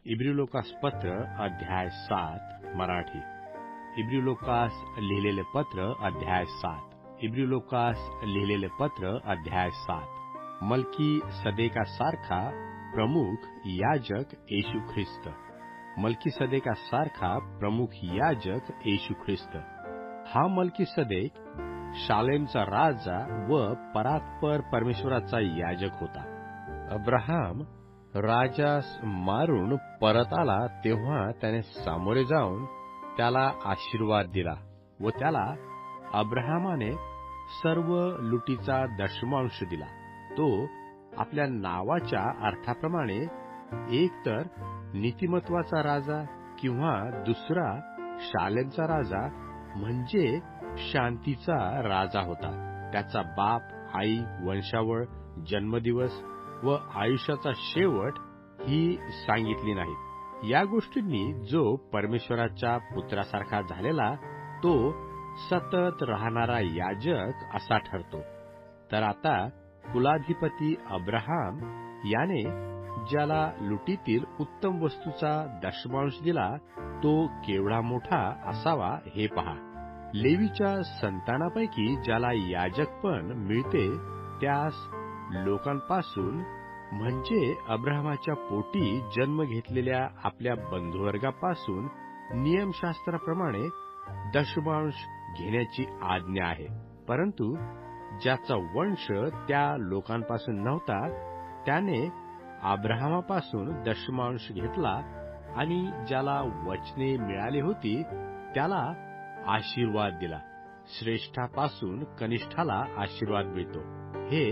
इब्रिलोकास पत्र अध्याय 7 मराठी. इब्रिलोकास लिहिलेले पत्र अध्याय 7. इब्रिलोकास लिहिलेले पत्र अध्याय 7. मल्की सदेकासारखा प्रमुख याजक येशू ख्रिस्त. मल्की सदेकासारखा प्रमुख याजक येशू ख्रिस्त. हा मल्की सदेक शालेमचा राजा व परात्पर परमेश्वराचा याजक होता. अब्राहम राजास मारून परत आला तेव्हा त्याने सामोरे जाऊन त्याला आशीर्वाद दिला व त्याला अब्राहमाने सर्व लुटीचा दशमांश दिला. तो आपल्या नावाच्या अर्थाप्रमाणे एकतर नीतिमत्वाचा राजा किंवा दुसरा शालेमचा राजा म्हणजे शांतीचा राजा होता. त्याचा बाप, आई, वंशावळ, जन्मदिवस व आयुष्याचा शेवट ही सांगितली नाहीत. या गोष्टींनी जो परमेश्वराच्या पुत्रासारखा झालेला तो सतत राहणारा याजक असा ठरतो. तर आता कुलाधिपती अब्राहम याने ज्याला लुटीतील उत्तम वस्तूचा दशमांश दिला तो केवढा मोठा असावा हे पहा. लेवीच्या संतानापैकी ज्याला याजकपण मिळते त्यास लोकांपासून म्हणजे अब्राहमाच्या पोटी जन्म घेतलेल्या आपल्या बंधुवर्गापासून नियमशास्त्राप्रमाणे दशमांश घेण्याची आज्ञा आहे. परंतु ज्याचा वंश त्या लोकांपासून नव्हता त्याने अब्राहमापासून दशमांश घेतला आणि ज्याला वचने मिळाली होती त्याला आशीर्वाद दिला. श्रेष्ठापासून कनिष्ठाला आशीर्वाद मिळतो हे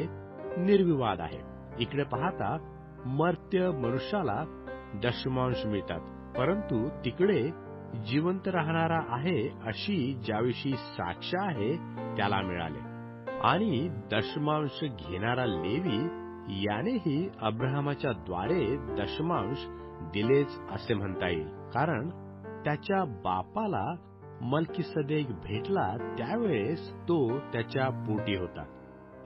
निर्विवाद आहे. इकडे पाहता मर्त्य मनुष्याला दशमांश मिळतात, परंतु तिकडे जिवंत राहणारा आहे अशी ज्याविषयी साक्ष आहे त्याला मिळाले. आणि दशमांश घेणारा लेवी यानेही अब्राहमाच्या द्वारे दशमांश दिलेच असे म्हणता येईल, कारण त्याच्या बापाला मल्कीसदेक भेटला त्यावेळेस तो त्याच्या पोटी होता.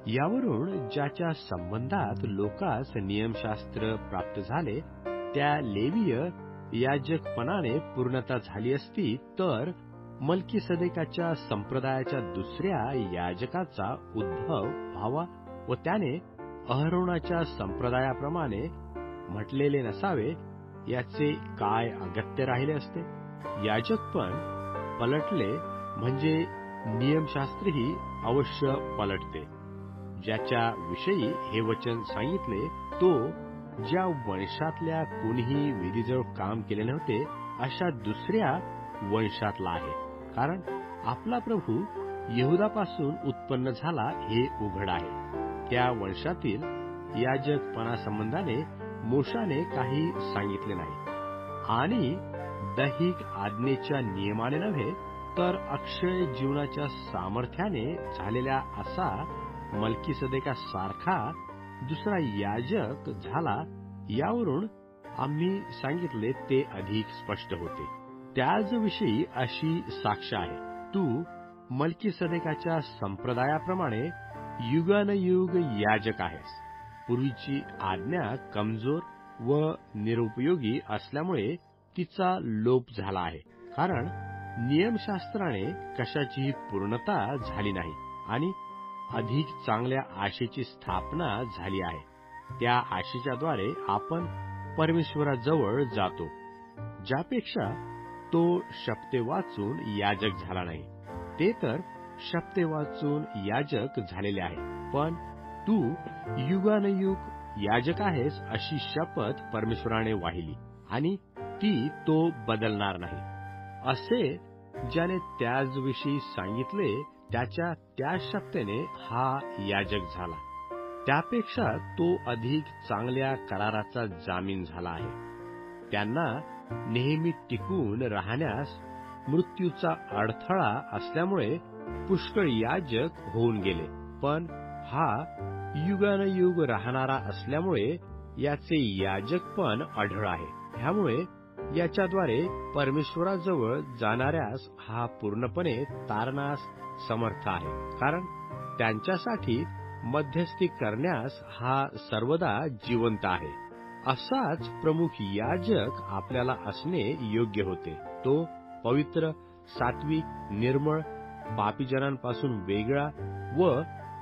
यावरून ज्याच्या संबंधात लोकास नियमशास्त्र प्राप्त झाले त्या लेवीय याजकपणाने पूर्णता झाली असती तर मल्कीसदेकाच्या संप्रदायाच्या दुसऱ्या याजकाचा उद्भव व्हावा व त्याने अहरोनाच्या संप्रदायाप्रमाणे म्हटलेले नसावे याचे काय अगत्य राहिले असते. याजकपण पलटले म्हणजे नियमशास्त्रही अवश्य पलटते. ज्याच्या विषयी हे वचन सांगितले तो ज्या वंशातल्या कोणीही विधीजवळ काम केले नव्हते अशा दुसऱ्या वंशातला आहे, कारण आपला प्रभू यहुदापासून उत्पन्न झाला हे उघड आहे. त्या वंशातील याजकपणासंबंधाने मोशाने काही सांगितले नाही आणि दैहिक आज्ञेच्या नियमाने नव्हे तर अक्षय जीवनाच्या सामर्थ्याने झालेल्या असा मल्कीसदेकासारखा दुसरा याजक झाला. यावरून आम्ही सांगितले ते अधिक स्पष्ट होते. त्याच विषयी अशी साक्ष आहे, तू मल्कीसदेकाच्या संप्रदायाप्रमाणे युगानयुग याजक आहेस. पूर्वीची आज्ञा कमजोर व निरुपयोगी असल्यामुळे तिचा लोप झाला आहे, कारण नियमशास्त्राने कशाचीही पूर्णता झाली नाही आणि अधिक चांगल्या आशेची स्थापना झाली आहे. त्या आशेच्याद्वारे आपण परमेश्वराजवळ जातो, ज्यापेक्षा तो शपथे वाचून याजक झाला नाही. ते तर शपथे वाचून याजक झालेले आहे, पण तू युगानयुग याजक आहेस अशी शपथ परमेश्वराने वाहिली आणि ती तो बदलणार नाही. असे ज्याने त्याच विषयी सांगितले त्याच्या त्या शपथेने हा याजक झाला. त्यापेक्षा तो अधिक चांगल्या कराराचा जामीन झाला आहे. त्यांना नेहमी टिकून राहण्यास मृत्यूचा अडथळा असल्यामुळे पुष्कळ याजक होऊन गेले, पण हा युगानयुग राहणारा असल्यामुळे याचे याजकपण अढळ आहे. ह्यामुळे याच्याद्वारे परमेश्वराजवळ जाणाऱ्यास हा पूर्णपणे तारणास समर्थ आहे, कारण त्यांच्यासाठी मध्यस्थी करण्यास हा सर्वदा जिवंत आहे. असाच प्रमुख याजक आपल्याला असणे योग्य होते. तो पवित्र, सात्विक, निर्मळ, पापीजनांपासून वेगळा व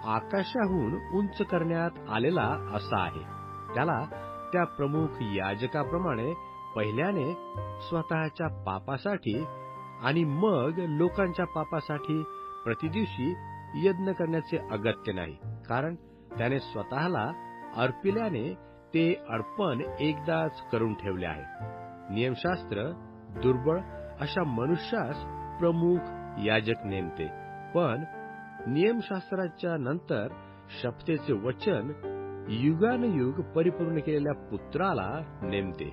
आकाशाहून उंच करण्यात आलेला असा आहे. त्याला त्या प्रमुख याजकाप्रमाणे पहिल्याने स्वतःच्या पापासाठी आणि मग लोकांच्या पापासाठी प्रतिदिवशी यज्ञ करण्याचे अगत्य नाही, कारण त्याने स्वतःला अर्पिल्याने ते अर्पण एकदाच करून ठेवले आहे. नियमशास्त्र दुर्बळ अशा मनुष्यास प्रमुख याजक नेमते, पण नियमशास्त्राच्या नंतर शपथेचे वचन युगानुयुग परिपूर्ण केलेल्या पुत्राला नेमते.